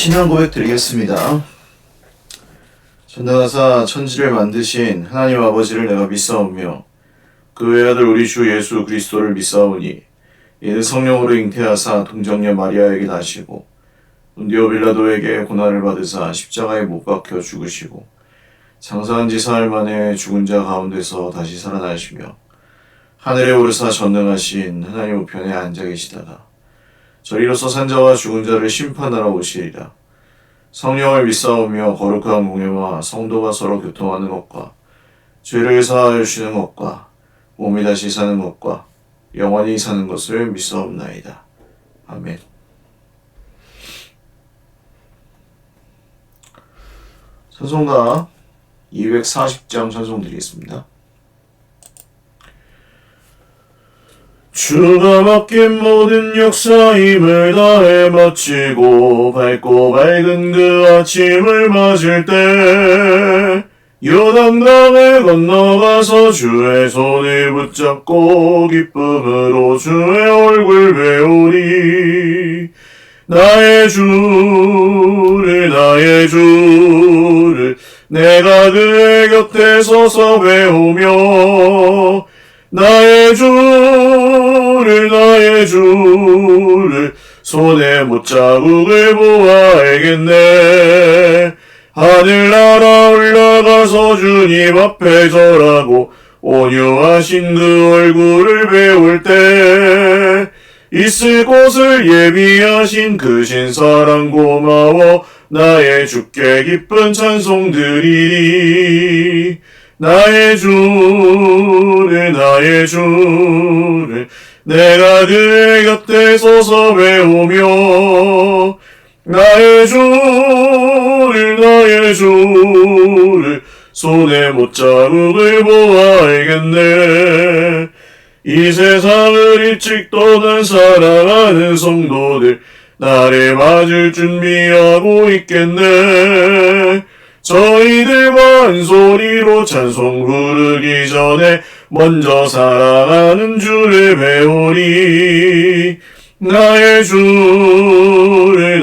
신앙 고백 드리겠습니다. 전능하사 천지를 만드신 하나님 아버지를 내가 믿사오며 그 외아들 우리 주 예수 그리스도를 믿사오니 이는 성령으로 잉태하사 동정녀 마리아에게 나시고 본디오 빌라도에게 고난을 받으사 십자가에 못 박혀 죽으시고 장사한 지 사흘 만에 죽은 자 가운데서 다시 살아나시며 하늘에 오르사 전능하신 하나님 우편에 앉아 계시다가 저리로서 산자와 죽은 자를 심판하러 오시리라. 성령을 믿사오며 거룩한 공예와 성도가 서로 교통하는 것과 죄를 사하여 주시는 것과 몸이 다시 사는 것과 영원히 사는 것을 믿사옵나이다. 아멘. 찬송가 240장 찬송 드리겠습니다. 주가 맡긴 모든 역사 힘을 다해 마치고 밝고 밝은 그 아침을 맞을 때 요단강을 건너가서 주의 손을 붙잡고 기쁨으로 주의 얼굴 배우리. 나의 주를 내가 그의 곁에 서서 배우며 나의 주를 손에 못자국을 보아 알겠네. 하늘나라 올라가서 주님 앞에 절하고 온유하신 그 얼굴을 배울 때 있을 곳을 예비하신 그 신사랑 고마워 나의 주께 기쁜 찬송 드리리. 나의 주를 내가 그의 곁에 서서 배우며 나의 주를 손에 못자국을 보아 알겠네. 이 세상을 일찍 떠난 사랑하는 성도들 나를 맞을 준비하고 있겠네. 저희들과 한 소리로 찬송 부르기 전에 먼저 사랑하는 주를 배우리. 나의 주를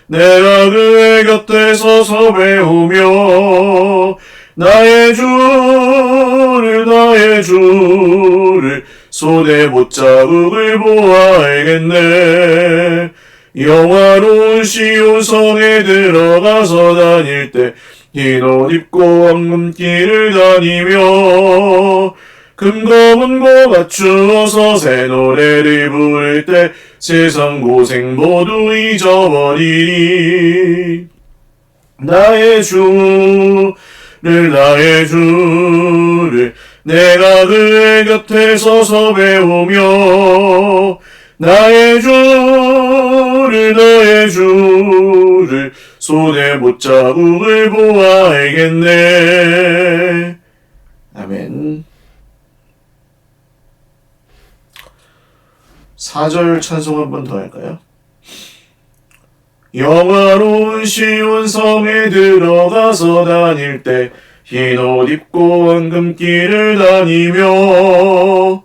내가 그의 곁에 서서 배우며 나의 주를 손에 못자국을 보아 알겠네. 영화로운 시온 성에 들어가서 다닐 때 흰 옷 입고 황금길을 다니며 금검은고 갖추어서 새 노래를 부를 때 세상 고생 모두 잊어버리리. 나의 주를 내가 그의 곁에 서서 배우며 나의 주를 손에 못자국을 보아 알겠네. 아멘. 4절 찬송 한 번 더 할까요? 영화로운 시온 성에 들어가서 다닐 때 흰 옷 입고 황금길을 다니며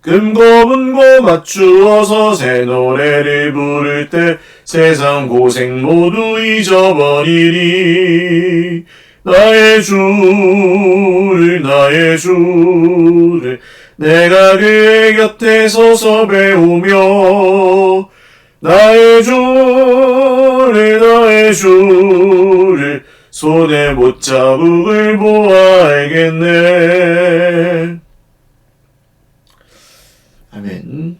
금검은고 맞추어서 새 노래를 부를 때 세상 고생 모두 잊어버리리. 나의 주를 내가 그의 곁에 서서 배우며 나의 주를 손에 못자국을 보아 알겠네. 아멘.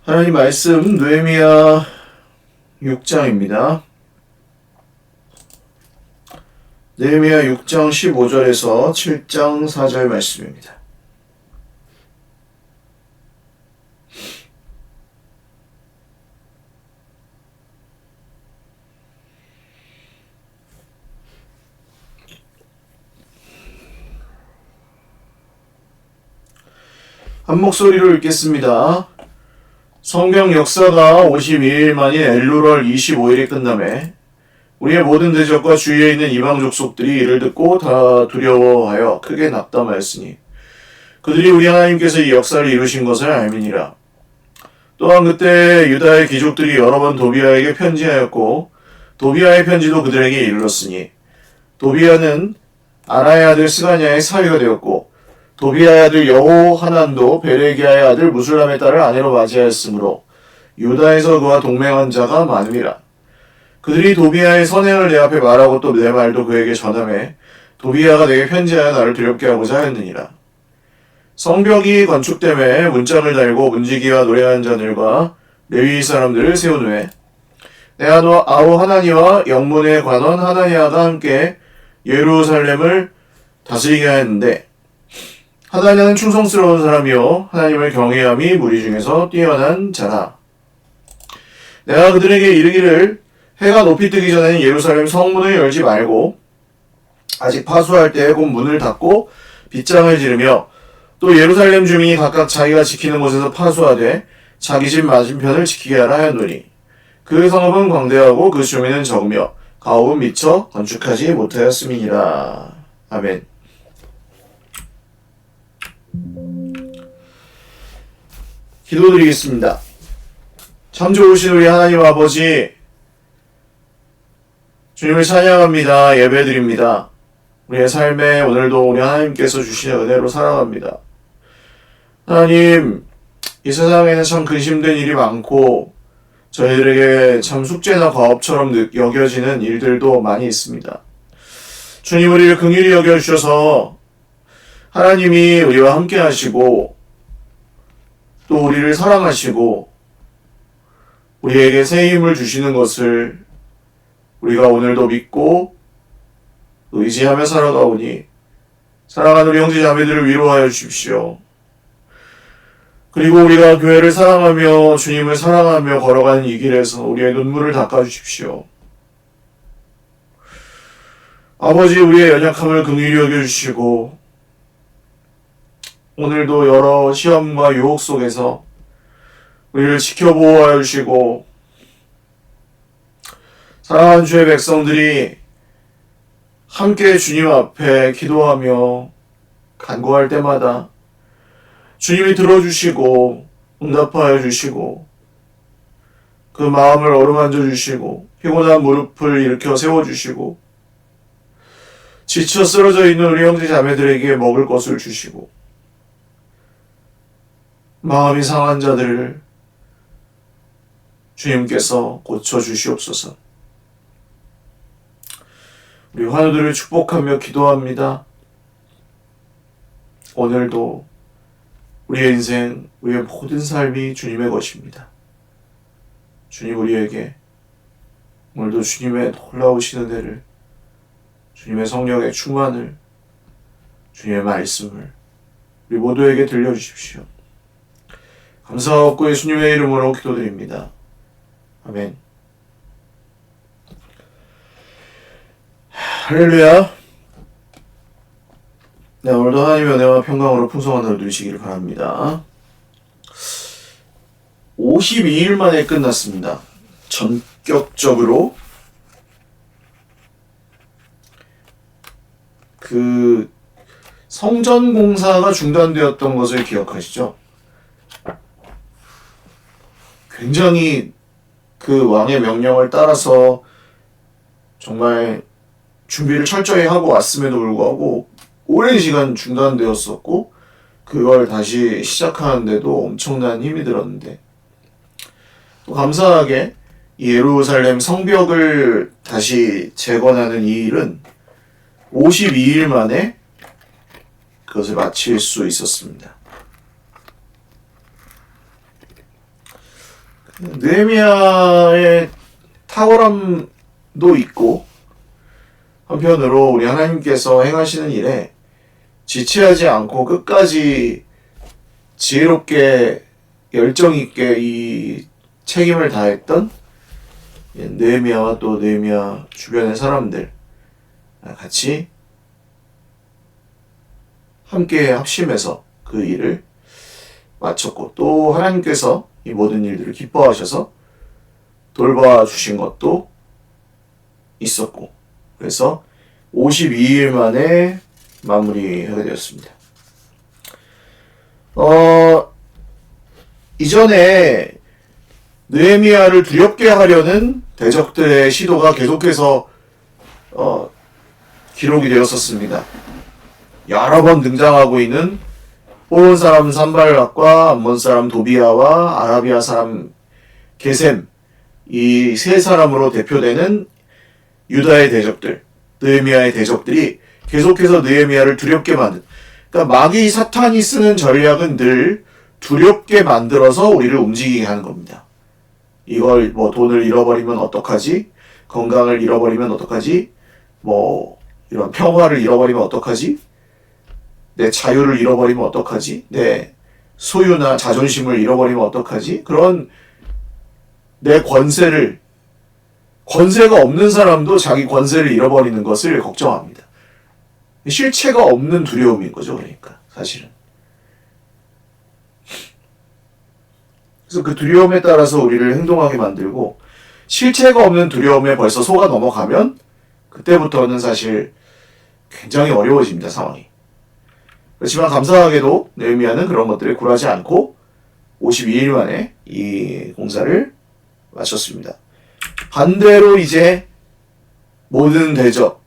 하나님 말씀 느헤미야 6장입니다. 느헤미야 6장 15절에서 7장 4절 말씀입니다. 한 목소리로 읽겠습니다. 성경 역사가 52일 만인 엘루럴 25일에 끝나매 우리의 모든 대적과 주위에 있는 이방 족속들이 이를 듣고 다 두려워하여 크게 낙담하였으니 그들이 우리 하나님께서 이 역사를 이루신 것을 알미니라. 또한 그때 유다의 귀족들이 여러 번 도비아에게 편지하였고 도비아의 편지도 그들에게 이르렀으니 도비아는 아라의 아들 스가냐의 사위가 되었고 도비아의 아들 여호하난도 베레기야의 아들 무술람의 딸을 아내로 맞이하였으므로 유다에서 그와 동맹한 자가 많음이라. 그들이 도비아의 선행을 내 앞에 말하고 또 내 말도 그에게 전하매 도비아가 내게 편지하여 나를 두렵게 하고자 하였느니라. 성벽이 건축됨에 문짝을 달고 문지기와 노래하는 자들과 레위 사람들을 세운 후에 내 아우 하나니와 영문의 관원 하나니아가 함께 예루살렘을 다스리게 하였는데 하나니아는 충성스러운 사람이요 하나님을 경외함이 무리 중에서 뛰어난 자라. 내가 그들에게 이르기를 해가 높이 뜨기 전에는 예루살렘 성문을 열지 말고 아직 파수할 때에 곧 문을 닫고 빗장을 지르며 또 예루살렘 주민이 각각 자기가 지키는 곳에서 파수하되 자기 집 맞은편을 지키게 하라 하였노니 그 성읍은 광대하고 그 주민은 적으며 가옥은 미처 건축하지 못하였음이니라. 아멘. 기도드리겠습니다. 참 좋으신 우리 하나님 아버지, 주님을 찬양합니다. 예배드립니다. 우리의 삶에 오늘도 우리 하나님께서 주시는 은혜로 살아갑니다. 하나님, 이 세상에는 참 근심된 일이 많고 저희들에게 참 숙제나 과업처럼 여겨지는 일들도 많이 있습니다. 주님, 우리를 긍휼히 여겨주셔서 하나님이 우리와 함께 하시고 또 우리를 사랑하시고 우리에게 새 힘을 주시는 것을 우리가 오늘도 믿고 의지하며 살아가오니 사랑하는 우리 형제 자매들을 위로하여 주십시오. 그리고 우리가 교회를 사랑하며 주님을 사랑하며 걸어가는 이 길에서 우리의 눈물을 닦아주십시오. 아버지, 우리의 연약함을 긍휼히 여겨주시고 오늘도 여러 시험과 유혹 속에서 우리를 지켜보호하여 주시고 사랑하는 주의 백성들이 함께 주님 앞에 기도하며 간구할 때마다 주님이 들어주시고 응답하여 주시고 그 마음을 어루만져 주시고 피곤한 무릎을 일으켜 세워주시고 지쳐 쓰러져 있는 우리 형제 자매들에게 먹을 것을 주시고 마음이 상한 자들을 주님께서 고쳐주시옵소서. 우리 환우들을 축복하며 기도합니다. 오늘도 우리의 인생, 우리의 모든 삶이 주님의 것입니다. 주님, 우리에게 오늘도 주님의 놀라우신 은혜를, 주님의 성령의 충만을, 주님의 말씀을 우리 모두에게 들려주십시오. 감사하고 예수님의 이름으로 기도드립니다. 아멘. 할렐루야. 네, 오늘도 하나님의 은혜와 평강으로 풍성한 하루 누리시기를 바랍니다. 52일 만에 끝났습니다. 전격적으로 그 성전 공사가 중단되었던 것을 기억하시죠? 굉장히 그 왕의 명령을 따라서 정말 준비를 철저히 하고 왔음에도 불구하고 오랜 시간 중단되었었고 그걸 다시 시작하는데도 엄청난 힘이 들었는데 또 감사하게 예루살렘 성벽을 다시 재건하는 이 일은 52일 만에 그것을 마칠 수 있었습니다. 느헤미야의 탁월함도 있고 한편으로 우리 하나님께서 행하시는 일에 지체하지 않고 끝까지 지혜롭게 열정있게 이 책임을 다했던 느헤미야와 또 느헤미야 주변의 사람들 같이 함께 합심해서 그 일을 마쳤고 또 하나님께서 이 모든 일들을 기뻐하셔서 돌봐주신 것도 있었고 그래서 52일 만에 마무리하게 되었습니다. 이전에 느헤미야를 두렵게 하려는 대적들의 시도가 계속해서 기록이 되었었습니다. 여러 번 등장하고 있는 호론 사람 산발락과 암몬 사람 도비아와 아라비아 사람 게셈, 이 세 사람으로 대표되는 유다의 대적들, 느헤미야의 대적들이 계속해서 느헤미야를 두렵게 만든, 그러니까 마귀 사탄이 쓰는 전략은 늘 두렵게 만들어서 우리를 움직이게 하는 겁니다. 이걸 뭐 돈을 잃어버리면 어떡하지? 건강을 잃어버리면 어떡하지? 뭐 이런 평화를 잃어버리면 어떡하지? 내 자유를 잃어버리면 어떡하지? 내 소유나 자존심을 잃어버리면 어떡하지? 그런 내 권세가 없는 사람도 자기 권세를 잃어버리는 것을 걱정합니다. 실체가 없는 두려움인 거죠, 그러니까 사실은. 그래서 그 두려움에 따라서 우리를 행동하게 만들고, 실체가 없는 두려움에 벌써 속아 넘어가면 그때부터는 사실 굉장히 어려워집니다, 상황이. 그렇지만 감사하게도 느헤미야는 그런 것들에 굴하지 않고 52일 만에 이 공사를 마쳤습니다. 반대로 이제 모든 대적,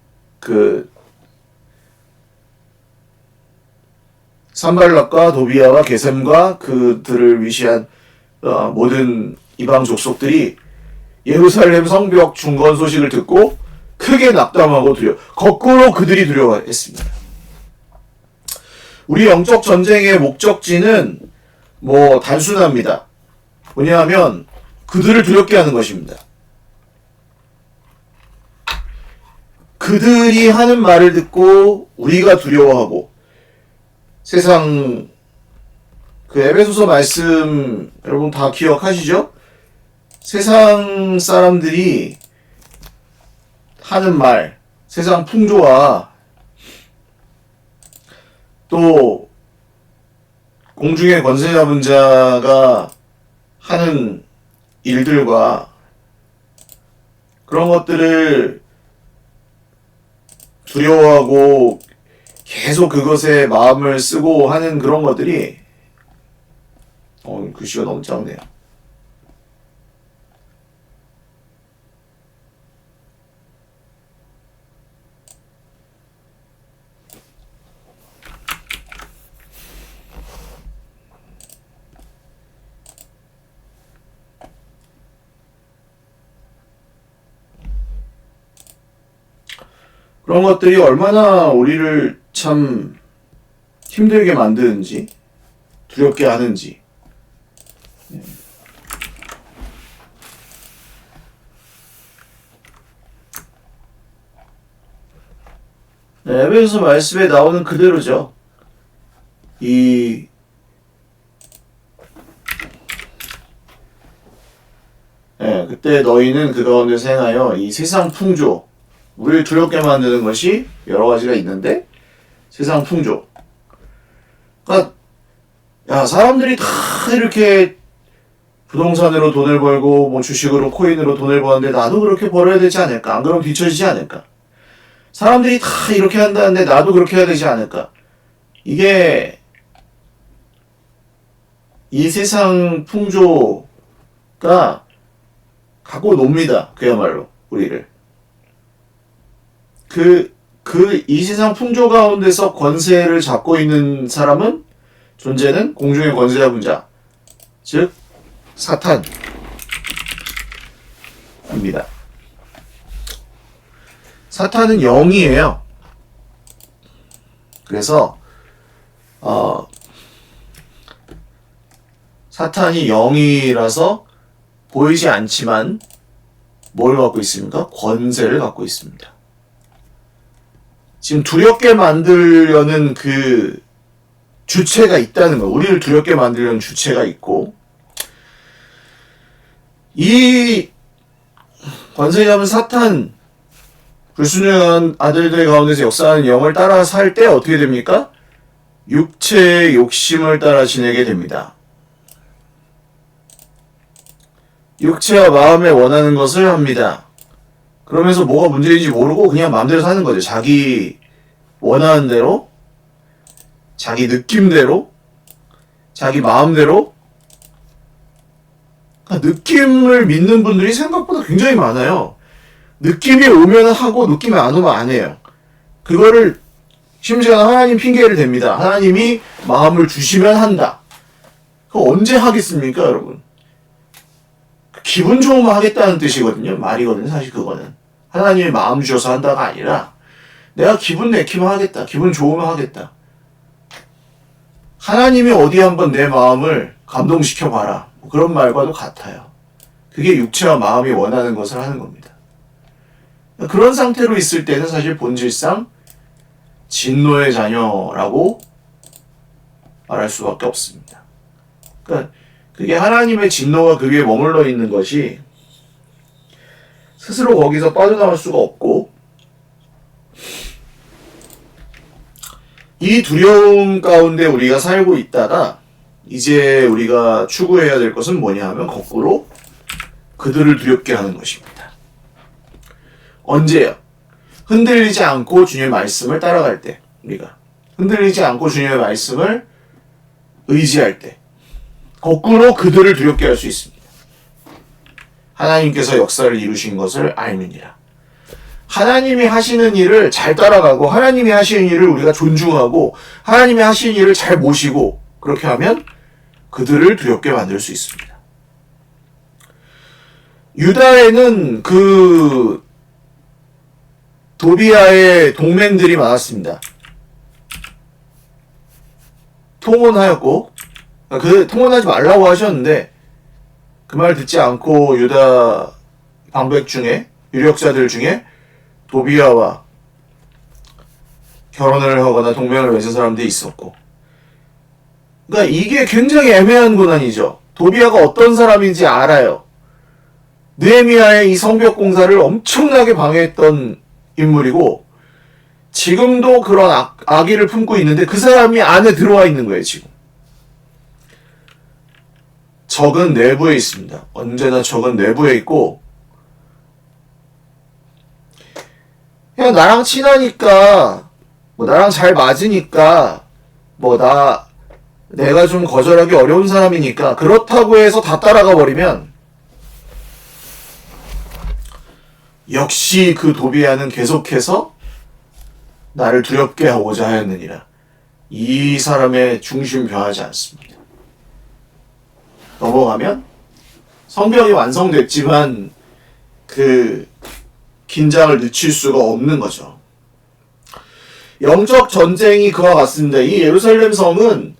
산발락과 도비아와 게셈과 그들을 위시한 모든 이방 족속들이 예루살렘 성벽 중건 소식을 듣고 크게 낙담하고 거꾸로 그들이 두려워했습니다. 우리 영적 전쟁의 목적지는 뭐 단순합니다. 뭐냐면 그들을 두렵게 하는 것입니다. 그들이 하는 말을 듣고 우리가 두려워하고, 세상 에베소서 말씀 여러분 다 기억하시죠? 세상 사람들이 하는 말, 세상 풍조와 또 공중의 권세 잡은 자가 하는 일들과 그런 것들을 두려워하고 계속 그것에 마음을 쓰고 하는 그런 것들이 글씨가 너무 작네요. 그런 것들이 얼마나 우리를 참 힘들게 만드는지, 두렵게 하는지. 에베소서 말씀에 나오는 그대로죠. 그때 너희는 그 가운데서 행하여 이 세상 풍조, 우리를 두렵게 만드는 것이 여러 가지가 있는데, 세상 풍조. 그러니까 사람들이 다 이렇게 부동산으로 돈을 벌고 뭐 주식으로 코인으로 돈을 버는데 나도 그렇게 벌어야 되지 않을까? 안 그러면 뒤처지지 않을까? 사람들이 다 이렇게 한다는데 나도 그렇게 해야 되지 않을까? 이게 이 세상 풍조가 갖고 놉니다. 그야말로 우리를. 이 세상 풍조 가운데서 권세를 잡고 있는 사람은, 존재는 공중의 권세 잡은 자, 즉 사탄입니다. 사탄은 영이에요. 그래서 사탄이 영이라서 보이지 않지만 뭘 갖고 있습니까? 권세를 갖고 있습니다. 지금 두렵게 만들려는 그 주체가 있다는 거예요. 우리를 두렵게 만들려는 주체가 있고, 이 권세 잡은 사탄, 불순종한 아들들 가운데서 역사하는 영을 따라 살 때 어떻게 됩니까? 육체의 욕심을 따라 지내게 됩니다. 육체와 마음에 원하는 것을 합니다. 그러면서 뭐가 문제인지 모르고 그냥 마음대로 사는 거죠. 자기 원하는 대로, 자기 느낌대로 자기 마음대로 느낌을 믿는 분들이 생각보다 굉장히 많아요. 느낌이 오면 하고 느낌이 안 오면 안 해요. 그거를 심지어 하나님 핑계를 댑니다. 하나님이 마음을 주시면 한다. 그거 언제 하겠습니까, 여러분? 기분 좋으면 하겠다는 뜻이거든요. 말이거든요, 사실 그거는. 하나님이 마음 주셔서 한다가 아니라 내가 기분 내키면 하겠다. 기분 좋으면 하겠다. 하나님이 어디 한번 내 마음을 감동시켜봐라. 뭐 그런 말과도 같아요. 그게 육체와 마음이 원하는 것을 하는 겁니다. 그런 상태로 있을 때는 사실 본질상 진노의 자녀라고 말할 수밖에 없습니다. 그러니까 그게 하나님의 진노가 그 위에 머물러 있는 것이 스스로 거기서 빠져나올 수가 없고, 이 두려움 가운데 우리가 살고 있다가 이제 우리가 추구해야 될 것은 뭐냐 하면 거꾸로 그들을 두렵게 하는 것입니다. 언제요? 흔들리지 않고 주님의 말씀을 따라갈 때, 우리가 흔들리지 않고 주님의 말씀을 의지할 때 거꾸로 그들을 두렵게 할 수 있습니다. 하나님께서 역사를 이루신 것을 알느니라. 하나님이 하시는 일을 잘 따라가고 하나님이 하시는 일을 우리가 존중하고 하나님이 하시는 일을 잘 모시고 그렇게 하면 그들을 두렵게 만들 수 있습니다. 유다에는 그 도비아의 동맹들이 많았습니다. 통혼하였고, 통혼하지 말라고 하셨는데 그 말 듣지 않고 유다 방백 중에, 유력자들 중에 도비아와 결혼을 하거나 동맹을 맺은 사람들이 있었고, 그러니까 이게 굉장히 애매한 고난이죠. 도비아가 어떤 사람인지 알아요. 느헤미야의 이 성벽 공사를 엄청나게 방해했던 인물이고 지금도 그런 악의를 품고 있는데 그 사람이 안에 들어와 있는 거예요. 지금 적은 내부에 있습니다. 언제나 적은 내부에 있고, 그냥 나랑 친하니까, 뭐 나랑 잘 맞으니까, 내가 좀 거절하기 어려운 사람이니까 그렇다고 해서 다 따라가 버리면 역시 그 도비아는 계속해서 나를 두렵게 하고자 하였느니라. 이 사람의 중심 변하지 않습니다. 넘어가면 성벽이 완성됐지만 그 긴장을 늦출 수가 없는 거죠. 영적 전쟁이 그와 같습니다. 이 예루살렘 성은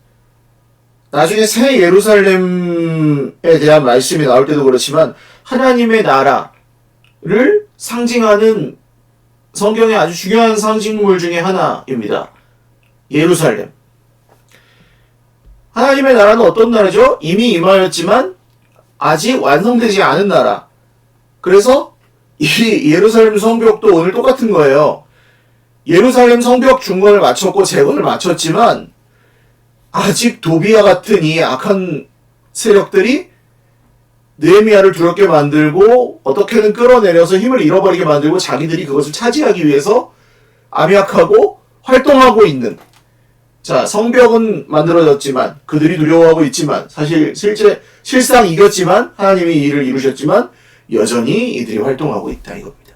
나중에 새 예루살렘에 대한 말씀이 나올 때도 그렇지만 하나님의 나라를 상징하는 성경의 아주 중요한 상징물 중에 하나입니다. 예루살렘. 하나님의 나라는 어떤 나라죠? 이미 임하였지만 아직 완성되지 않은 나라. 그래서 이 예루살렘 성벽도 오늘 똑같은 거예요. 예루살렘 성벽 중건을 마쳤고 재건을 마쳤지만 아직 도비아 같은 이 악한 세력들이 느헤미야를 두렵게 만들고 어떻게든 끌어내려서 힘을 잃어버리게 만들고 자기들이 그것을 차지하기 위해서 암약하고 활동하고 있는, 자, 성벽은 만들어졌지만 그들이 두려워하고 있지만 사실 실상 이겼지만 하나님이 이 일을 이루셨지만 여전히 이들이 활동하고 있다 이겁니다.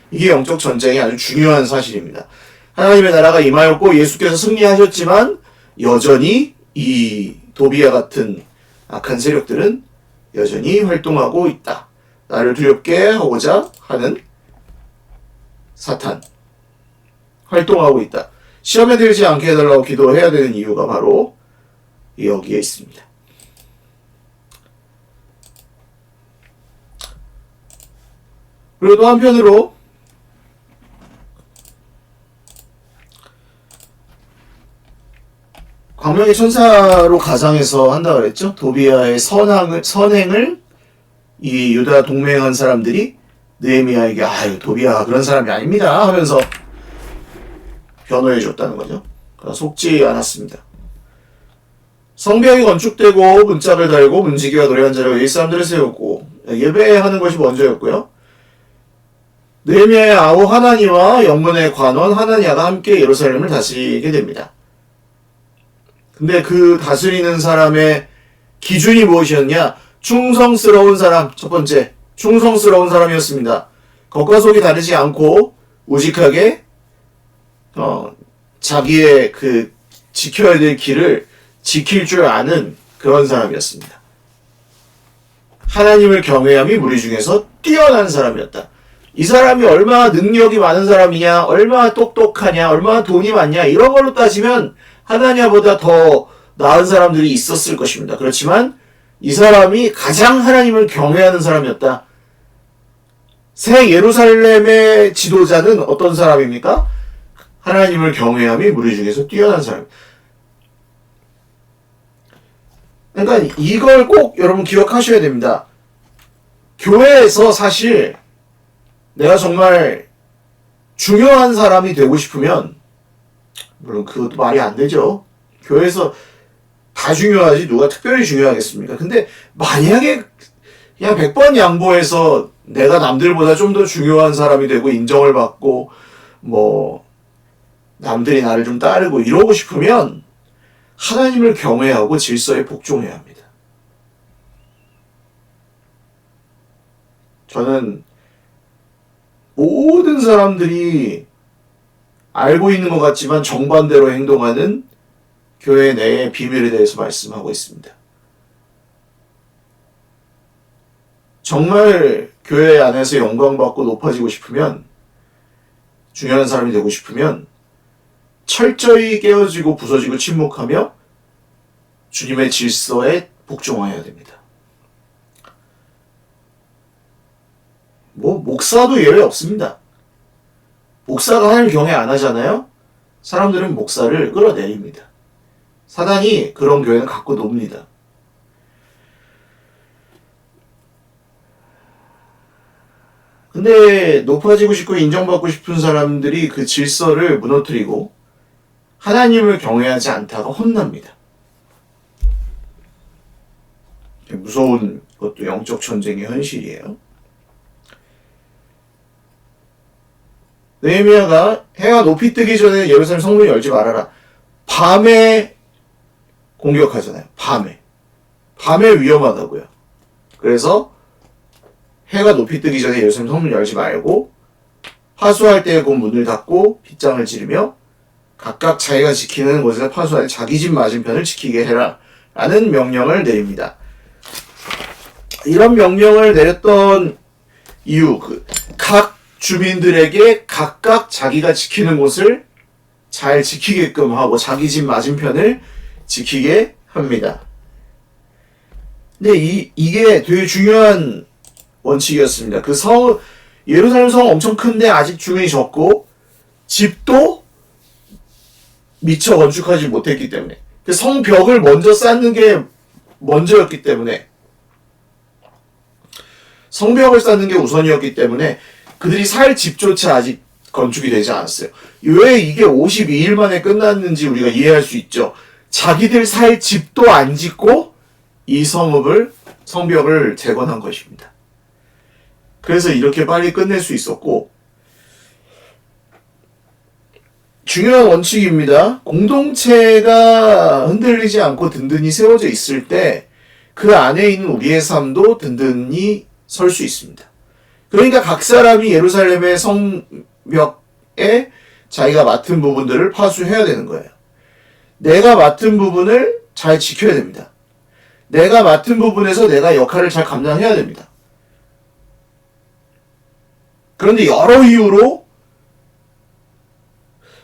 이게 영적 전쟁의 아주 중요한 사실입니다. 하나님의 나라가 임하였고 예수께서 승리하셨지만 여전히 이 도비아 같은 악한 세력들은 여전히 활동하고 있다. 나를 두렵게 하고자 하는 사탄 활동하고 있다. 시험에 들지 않게 해달라고 기도해야 되는 이유가 바로 여기에 있습니다. 그리고 또 한편으로 광명의 천사로 가상해서 한다 그랬죠. 도비아의 선행을 이 유다 동맹한 사람들이 느헤미야에게 아유 도비아 그런 사람이 아닙니다 하면서 변호해 줬다는 거죠. 속지 않았습니다. 성벽이 건축되고 문짝을 달고 문지기와 노래한 자리가 이 사람들을 세웠고 예배하는 것이 먼저였고요. 느헤미야의 아우 하나니와 영문의 관원 하나냐가 함께 예루살렘을 다스리게 됩니다. 근데 그 다스리는 사람의 기준이 무엇이었냐? 충성스러운 사람. 첫 번째, 충성스러운 사람이었습니다. 겉과 속이 다르지 않고 우직하게 자기의 그 지켜야 될 길을 지킬 줄 아는 그런 사람이었습니다. 하나님을 경외함이 무리 중에서 뛰어난 사람이었다. 이 사람이 얼마나 능력이 많은 사람이냐, 얼마나 똑똑하냐, 얼마나 돈이 많냐, 이런 걸로 따지면 하나냐보다 더 나은 사람들이 있었을 것입니다. 그렇지만 이 사람이 가장 하나님을 경외하는 사람이었다. 새 예루살렘의 지도자는 어떤 사람입니까? 하나님을 경외함이 무리 중에서 뛰어난 사람. 그러니까 이걸 꼭 여러분 기억하셔야 됩니다. 교회에서 사실 내가 정말 중요한 사람이 되고 싶으면, 물론 그것도 말이 안 되죠. 교회에서 다 중요하지 누가 특별히 중요하겠습니까? 근데 만약에 그냥 100번 양보해서 내가 남들보다 좀 더 중요한 사람이 되고 인정을 받고 남들이 나를 좀 따르고 이러고 싶으면 하나님을 경외하고 질서에 복종해야 합니다. 저는 모든 사람들이 알고 있는 것 같지만 정반대로 행동하는 교회 내의 비밀에 대해서 말씀하고 있습니다. 정말 교회 안에서 영광받고 높아지고 싶으면, 중요한 사람이 되고 싶으면 철저히 깨어지고 부서지고 침묵하며 주님의 질서에 복종해야 됩니다. 목사도 예외 없습니다. 목사가 하나님 경외 안 하잖아요? 사람들은 목사를 끌어내립니다. 사단이 그런 교회는 갖고 놉니다. 근데 높아지고 싶고 인정받고 싶은 사람들이 그 질서를 무너뜨리고 하나님을 경외하지 않다가 혼납니다. 무서운 것도 영적 전쟁의 현실이에요. 느헤미야가 해가 높이 뜨기 전에 예루살렘 성문을 열지 말아라. 밤에 공격하잖아요. 밤에 위험하다고요. 그래서 해가 높이 뜨기 전에 예루살렘 성문을 열지 말고 파수할 때에 곧 문을 닫고 빗장을 지르며 각각 자기가 지키는 곳에서 파수할 자기 집 맞은편을 지키게 해라 라는 명령을 내립니다. 이런 명령을 내렸던 이유, 각 주민들에게 각각 자기가 지키는 곳을 잘 지키게끔 하고 자기 집 맞은편을 지키게 합니다. 근데 이게 되게 중요한 원칙이었습니다. 예루살렘 성 엄청 큰데 아직 주민이 적고 집도 미처 건축하지 못했기 때문에, 성벽을 먼저 쌓는 게 먼저였기 때문에, 성벽을 쌓는 게 우선이었기 때문에 그들이 살 집조차 아직 건축이 되지 않았어요. 왜 이게 52일 만에 끝났는지 우리가 이해할 수 있죠. 자기들 살 집도 안 짓고 이 성벽을 재건한 것입니다. 그래서 이렇게 빨리 끝낼 수 있었고, 중요한 원칙입니다. 공동체가 흔들리지 않고 든든히 세워져 있을 때 그 안에 있는 우리의 삶도 든든히 설 수 있습니다. 그러니까 각 사람이 예루살렘의 성벽에 자기가 맡은 부분들을 파수해야 되는 거예요. 내가 맡은 부분을 잘 지켜야 됩니다. 내가 맡은 부분에서 내가 역할을 잘 감당해야 됩니다. 그런데 여러 이유로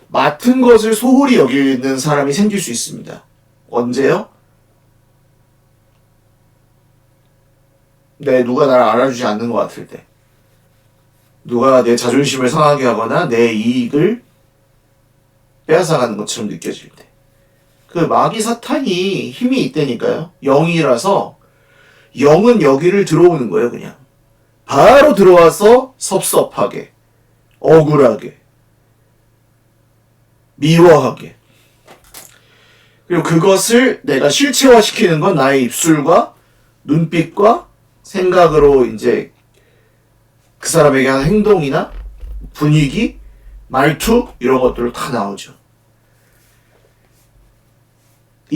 맡은 것을 소홀히 여기는 사람이 생길 수 있습니다. 언제요? 누가 나를 알아주지 않는 것 같을 때, 누가 내 자존심을 상하게 하거나 내 이익을 빼앗아가는 것처럼 느껴질 때, 그 마귀 사탄이 힘이 있다니까요. 영이라서 영은 여기를 들어오는 거예요. 그냥 바로 들어와서 섭섭하게, 억울하게, 미워하게, 그리고 그것을 내가 실체화시키는 건 나의 입술과 눈빛과 생각으로 이제 그 사람에게 하는 행동이나 분위기, 말투 이런 것들로 다 나오죠.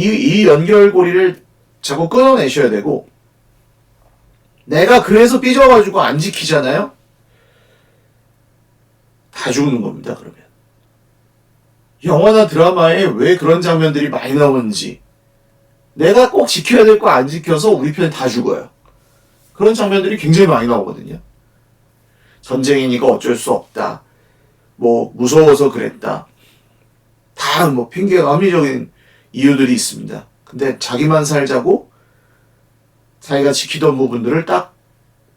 이 연결고리를 자꾸 끊어내셔야 되고, 내가 그래서 삐져가지고 안 지키잖아요? 다 죽는 겁니다, 그러면. 영화나 드라마에 왜 그런 장면들이 많이 나오는지, 내가 꼭 지켜야 될 거 안 지켜서 우리 편 다 죽어요. 그런 장면들이 굉장히 많이 나오거든요. 전쟁이니까 어쩔 수 없다. 뭐 무서워서 그랬다. 다 뭐 핑계가 합리적인 이유들이 있습니다. 근데 자기만 살자고 자기가 지키던 부분들을 딱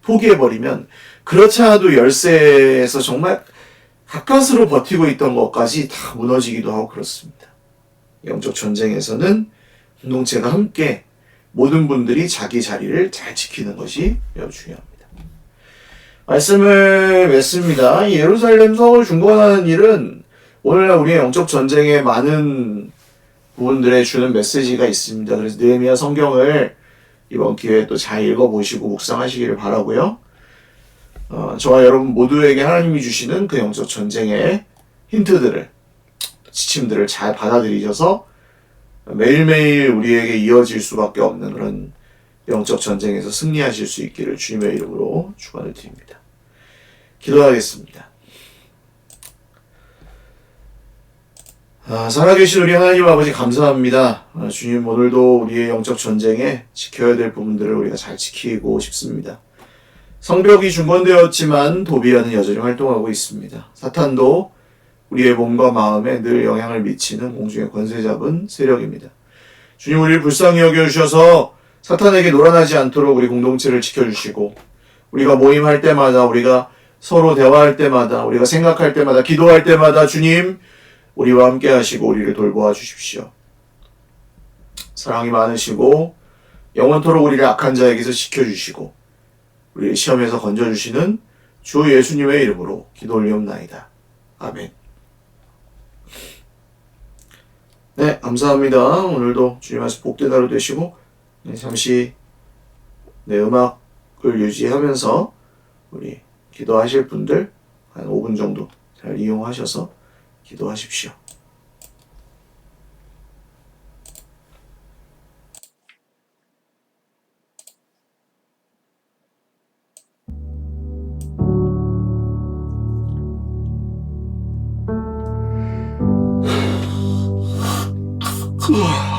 포기해버리면, 그렇지 않아도 열세에서 정말 가까스로 버티고 있던 것까지 다 무너지기도 하고 그렇습니다. 영적 전쟁에서는 공동체가 함께 모든 분들이 자기 자리를 잘 지키는 것이 매우 중요합니다. 말씀을 맺습니다. 이 예루살렘 성을 중건하는 일은 오늘날 우리의 영적 전쟁에 많은 부분들에 주는 메시지가 있습니다. 그래서 느헤미야 성경을 이번 기회에 또 잘 읽어보시고 묵상하시기를 바라고요. 저와 여러분 모두에게 하나님이 주시는 그 영적 전쟁의 힌트들을, 지침들을 잘 받아들이셔서 매일매일 우리에게 이어질 수밖에 없는 그런 영적 전쟁에서 승리하실 수 있기를 주님의 이름으로 축원을 드립니다. 기도하겠습니다. 살아계신 우리 하나님 아버지 감사합니다. 주님, 오늘도 우리의 영적 전쟁에 지켜야 될 부분들을 우리가 잘 지키고 싶습니다. 성벽이 중건되었지만 도비아는 여전히 활동하고 있습니다. 사탄도 우리의 몸과 마음에 늘 영향을 미치는 공중의 권세 잡은 세력입니다. 주님, 우리를 불쌍히 여겨주셔서 사탄에게 놀아나지 않도록 우리 공동체를 지켜주시고, 우리가 모임할 때마다, 우리가 서로 대화할 때마다, 우리가 생각할 때마다, 기도할 때마다 주님, 우리와 함께 하시고 우리를 돌보아 주십시오. 사랑이 많으시고 영원토록 우리를 악한 자에게서 지켜주시고 우리를 시험에서 건져주시는 주 예수님의 이름으로 기도 올리옵나이다. 아멘. 네, 감사합니다. 오늘도 주님 안에서 복된 하루 되시고, 잠시 음악을 유지하면서 우리 기도하실 분들 한 5분 정도 잘 이용하셔서 기도하십시오. 우와.